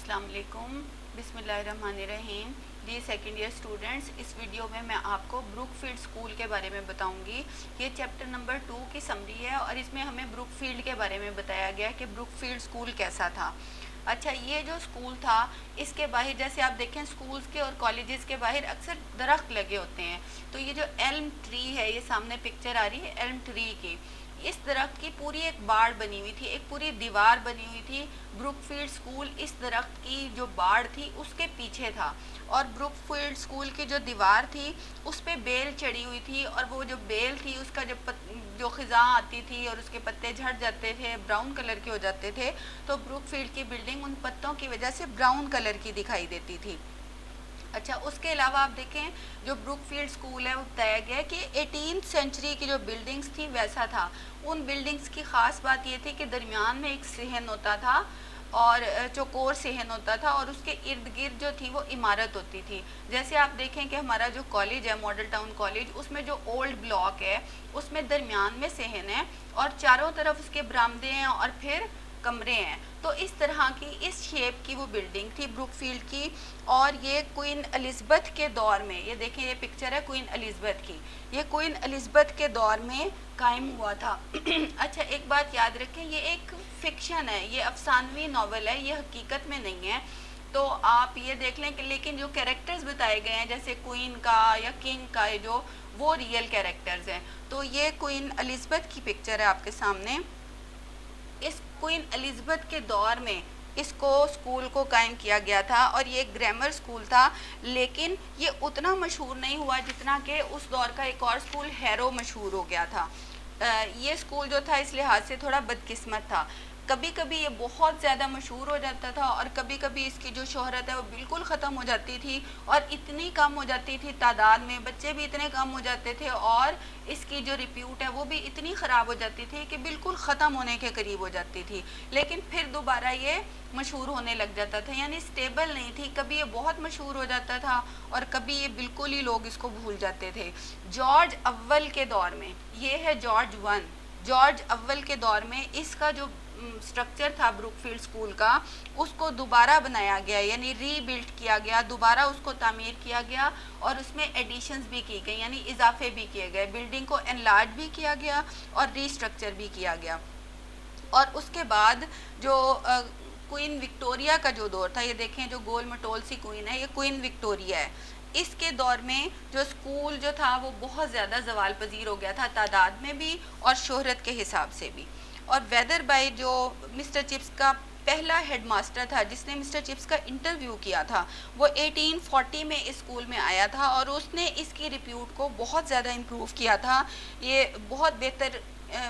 السلام علیکم، بسم اللہ الرحمن الرحیم۔ جی سیکنڈ ایئر اسٹوڈنٹس، اس ویڈیو میں آپ کو بروک فیلڈ اسکول کے بارے میں بتاؤں گی۔ یہ چیپٹر نمبر 2 کی سمری ہے اور اس میں ہمیں بروک فیلڈ کے بارے میں بتایا گیا کہ بروک فیلڈ اسکول کیسا تھا۔ اچھا، یہ جو اسکول تھا اس کے باہر جیسے آپ دیکھیں اسکولز کے اور کالجز کے باہر اکثر درخت لگے ہوتے ہیں، تو یہ جو ایلم ٹری ہے، یہ سامنے پکچر آ رہی ہے ایلم ٹری کی، اس درخت کی پوری ایک باڑ بنی ہوئی تھی، ایک پوری دیوار بنی ہوئی تھی۔ بروک فیلڈ اسکول اس درخت کی جو باڑ تھی اس کے پیچھے تھا، اور بروک فیلڈ اسکول کی جو دیوار تھی اس پہ بیل چڑھی ہوئی تھی، اور وہ جو بیل تھی اس کا جو خزاں آتی تھی اور اس کے پتے جھڑ جاتے تھے، براؤن کلر کے ہو جاتے تھے، تو بروک فیلڈ کی بلڈنگ ان پتوں کی وجہ سے براؤن کلر کی دکھائی دیتی تھی۔ اچھا، اس کے علاوہ آپ دیکھیں جو بروک فیلڈ اسکول ہے وہ بتایا گیا ہے کہ 18 سینچری کی جو بلڈنگز تھی ویسا تھا۔ ان بلڈنگز کی خاص بات یہ تھی کہ درمیان میں ایک صحن ہوتا تھا اور چوکور صحن ہوتا تھا، اور اس کے ارد گرد جو تھی وہ عمارت ہوتی تھی۔ جیسے آپ دیکھیں کہ ہمارا جو کالج ہے ماڈل ٹاؤن کالج، اس میں جو اولڈ بلاک ہے اس میں درمیان میں صحن ہے اور چاروں طرف اس کے برآمدے ہیں اور پھر کمرے ہیں، تو اس طرح کی اس شیپ کی وہ بلڈنگ تھی بروک فیلڈ کی۔ اور یہ کوئین الزبتھ کے دور میں، یہ دیکھیں یہ پکچر ہے کوئین الزبتھ کی، یہ کوئین الزبتھ کے دور میں قائم ہوا تھا۔ اچھا، ایک بات یاد رکھیں، یہ ایک فکشن ہے، یہ افسانوی ناول ہے، یہ حقیقت میں نہیں ہے۔ تو آپ یہ دیکھ لیں کہ لیکن جو کیریکٹرز بتائے گئے ہیں جیسے کوئین کا یا کنگ کا جو، وہ ریئل کیریکٹرز ہیں۔ تو یہ کوئین الزبتھ کی پکچر ہے آپ کے سامنے۔ اس کوئین الزبتھ کے دور میں اس کو اسکول کو قائم کیا گیا تھا، اور یہ ایک گرامر اسکول تھا، لیکن یہ اتنا مشہور نہیں ہوا جتنا کہ اس دور کا ایک اور اسکول ہیرو مشہور ہو گیا تھا۔ یہ اسکول جو تھا اس لحاظ سے تھوڑا بدقسمت تھا، کبھی کبھی یہ بہت زیادہ مشہور ہو جاتا تھا اور کبھی کبھی اس کی جو شہرت ہے وہ بالکل ختم ہو جاتی تھی، اور اتنی کم ہو جاتی تھی تعداد میں، بچے بھی اتنے کم ہو جاتے تھے اور اس کی جو ریپیوٹ ہے وہ بھی اتنی خراب ہو جاتی تھی کہ بالکل ختم ہونے کے قریب ہو جاتی تھی، لیکن پھر دوبارہ یہ مشہور ہونے لگ جاتا تھا، یعنی سٹیبل نہیں تھی، کبھی یہ بہت مشہور ہو جاتا تھا اور کبھی یہ بالکل ہی لوگ اس کو بھول جاتے تھے۔ جارج اول کے دور میں، یہ ہے جارج اول کے دور میں اس کا جو سٹرکچر تھا بروک فیلڈ اسکول کا، اس کو دوبارہ بنایا گیا، یعنی ری بلڈ کیا گیا، دوبارہ اس کو تعمیر کیا گیا، اور اس میں ایڈیشنز بھی کی گئی، یعنی اضافے بھی کیے گئے، بلڈنگ کو انلارج بھی کیا گیا اور ری سٹرکچر بھی کیا گیا۔ اور اس کے بعد جو کوئین وکٹوریہ کا جو دور تھا، یہ دیکھیں جو گول مٹول سی کوئین ہے، یہ کوئین وکٹوریہ ہے۔ اس کے دور میں جو اسکول جو تھا وہ بہت زیادہ زوال پذیر ہو گیا تھا، تعداد میں بھی اور شہرت کے حساب سے بھی۔ اور ویدر بائی جو مسٹر چپس کا پہلا ہیڈ ماسٹر تھا جس نے مسٹر چپس کا انٹرویو کیا تھا، وہ 1840 میں اس اسکول میں آیا تھا، اور اس نے اس کی ریپیوٹ کو بہت زیادہ امپروو کیا تھا، یہ بہت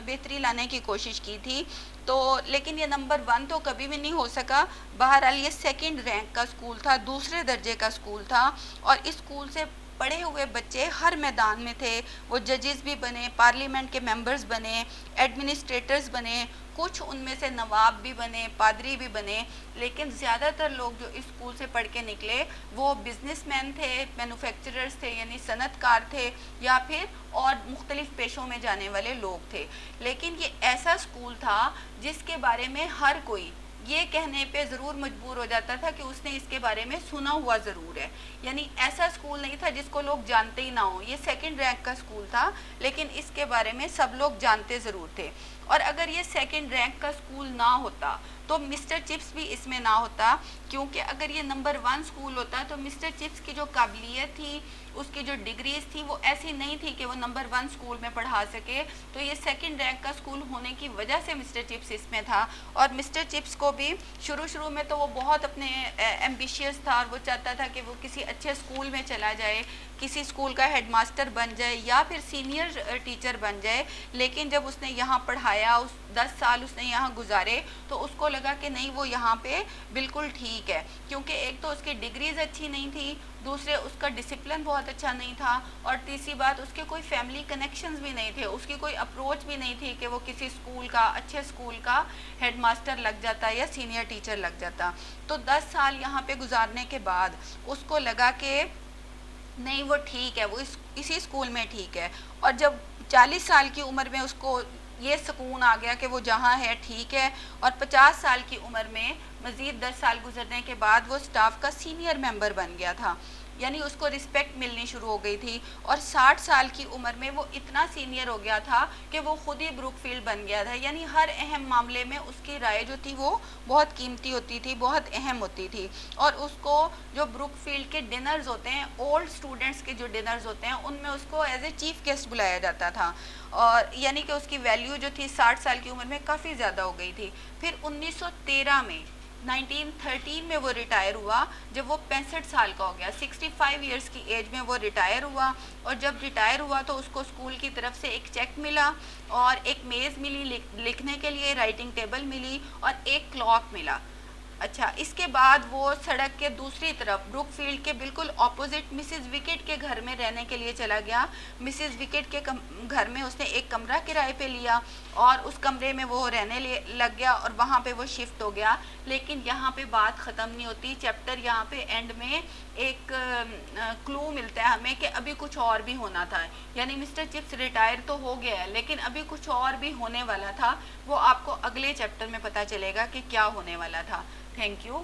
بہتری لانے کی کوشش کی تھی، تو لیکن یہ نمبر 1 تو کبھی بھی نہیں ہو سکا۔ بہرحال یہ سیکنڈ رینک کا اسکول تھا، دوسرے درجے کا اسکول تھا، اور اس اسکول سے پڑھے ہوئے بچے ہر میدان میں تھے، وہ ججز بھی بنے، پارلیمنٹ کے ممبرز بنے، ایڈمنسٹریٹرز بنے، کچھ ان میں سے نواب بھی بنے، پادری بھی بنے، لیکن زیادہ تر لوگ جو اس اسکول سے پڑھ کے نکلے وہ بزنس مین تھے، مینوفیکچررز تھے، یعنی صنعت کار تھے، یا پھر اور مختلف پیشوں میں جانے والے لوگ تھے۔ لیکن یہ ایسا اسکول تھا جس کے بارے میں ہر کوئی یہ کہنے پہ ضرور مجبور ہو جاتا تھا کہ اس نے اس کے بارے میں سنا ہوا ضرور ہے، یعنی ایسا اسکول نہیں تھا جس کو لوگ جانتے ہی نہ ہوں۔ یہ سیکنڈ رینک کا اسکول تھا لیکن اس کے بارے میں سب لوگ جانتے ضرور تھے، اور اگر یہ سیکنڈ رینک کا اسکول نہ ہوتا تو مسٹر چپس بھی اس میں نہ ہوتا، کیونکہ اگر یہ نمبر 1 اسکول ہوتا تو مسٹر چپس کی جو قابلیت تھی، اس کی جو ڈگریز تھی وہ ایسی نہیں تھی کہ وہ نمبر 1 اسکول میں پڑھا سکے، تو یہ سیکنڈ رینک کا اسکول ہونے کی وجہ سے مسٹر چپس اس میں تھا۔ اور مسٹر چپس کو بھی شروع میں تو وہ بہت اپنے ایمبیشیس تھا، اور وہ چاہتا تھا کہ وہ کسی اچھے اسکول میں چلا جائے، کسی اسکول کا ہیڈ ماسٹر بن جائے یا پھر سینئر ٹیچر بن جائے، لیکن جب اس نے یہاں پڑھایا، 10 سال اس نے یہاں گزارے، تو اس کو لگا کہ نہیں، وہ یہاں پہ بالکل ٹھیک ہے، کیونکہ ایک تو اس کی ڈگریز اچھی نہیں تھی، دوسرے اس کا ڈسپلن بہت اچھا نہیں تھا، اور تیسری بات اس کے کوئی فیملی کنیکشنز بھی نہیں تھے، اس کی کوئی اپروچ بھی نہیں تھی کہ وہ کسی اسکول کا، اچھے اسکول کا ہیڈ ماسٹر لگ جاتا یا سینئر ٹیچر لگ جاتا۔ تو 10 سال یہاں پہ گزارنے کے بعد اس کو لگا کہ نہیں، وہ ٹھیک ہے، وہ اسی اسکول میں ٹھیک ہے، اور جب 40 سال کی عمر میں اس کو یہ سکون آ گیا کہ وہ جہاں ہے ٹھیک ہے، اور 50 سال کی عمر میں مزید 10 سال گزرنے کے بعد وہ سٹاف کا سینئر ممبر بن گیا تھا، یعنی اس کو رسپیکٹ ملنی شروع ہو گئی تھی، اور 60 سال کی عمر میں وہ اتنا سینئر ہو گیا تھا کہ وہ خود ہی بروک فیلڈ بن گیا تھا، یعنی ہر اہم معاملے میں اس کی رائے جو تھی وہ بہت قیمتی ہوتی تھی، بہت اہم ہوتی تھی، اور اس کو جو بروک فیلڈ کے ڈنرز ہوتے ہیں، اولڈ اسٹوڈنٹس کے جو ڈنرز ہوتے ہیں، ان میں اس کو ایز اے چیف گیسٹ بلایا جاتا تھا، اور یعنی کہ اس کی ویلیو جو تھی 60 سال کی عمر میں کافی زیادہ ہو گئی تھی۔ پھر 1913 میں 1913 میں وہ ریٹائر ہوا، جب وہ 65 سال کا ہو گیا، 65 ایئرس کی ایج میں وہ ریٹائر ہوا، اور جب ریٹائر ہوا تو اس کو اسکول کی طرف سے ایک چیک ملا، اور ایک میز ملی لکھنے کے لیے، رائٹنگ ٹیبل ملی، اور ایک کلاک ملا۔ اچھا، اس کے بعد وہ سڑک کے دوسری طرف بروک فیلڈ کے بالکل اپوزٹ مسز وکٹ کے گھر میں رہنے کے لیے چلا گیا۔ مسز وکٹ کے گھر میں اس نے ایک کمرہ کرائے پہ لیا، اور اس کمرے میں وہ رہنے لگ گیا، اور وہاں پہ وہ شفٹ ہو گیا۔ لیکن یہاں پہ بات ختم نہیں ہوتی، چیپٹر یہاں پہ اینڈ میں ایک کلو ملتا ہے ہمیں کہ ابھی کچھ اور بھی ہونا تھا، یعنی مسٹر چپس ریٹائر تو ہو گیا ہے لیکن ابھی کچھ اور بھی ہونے والا تھا، وہ آپ کو اگلے چیپٹر میں پتہ چلے گا کہ کیا ہونے والا تھا۔ Thank you.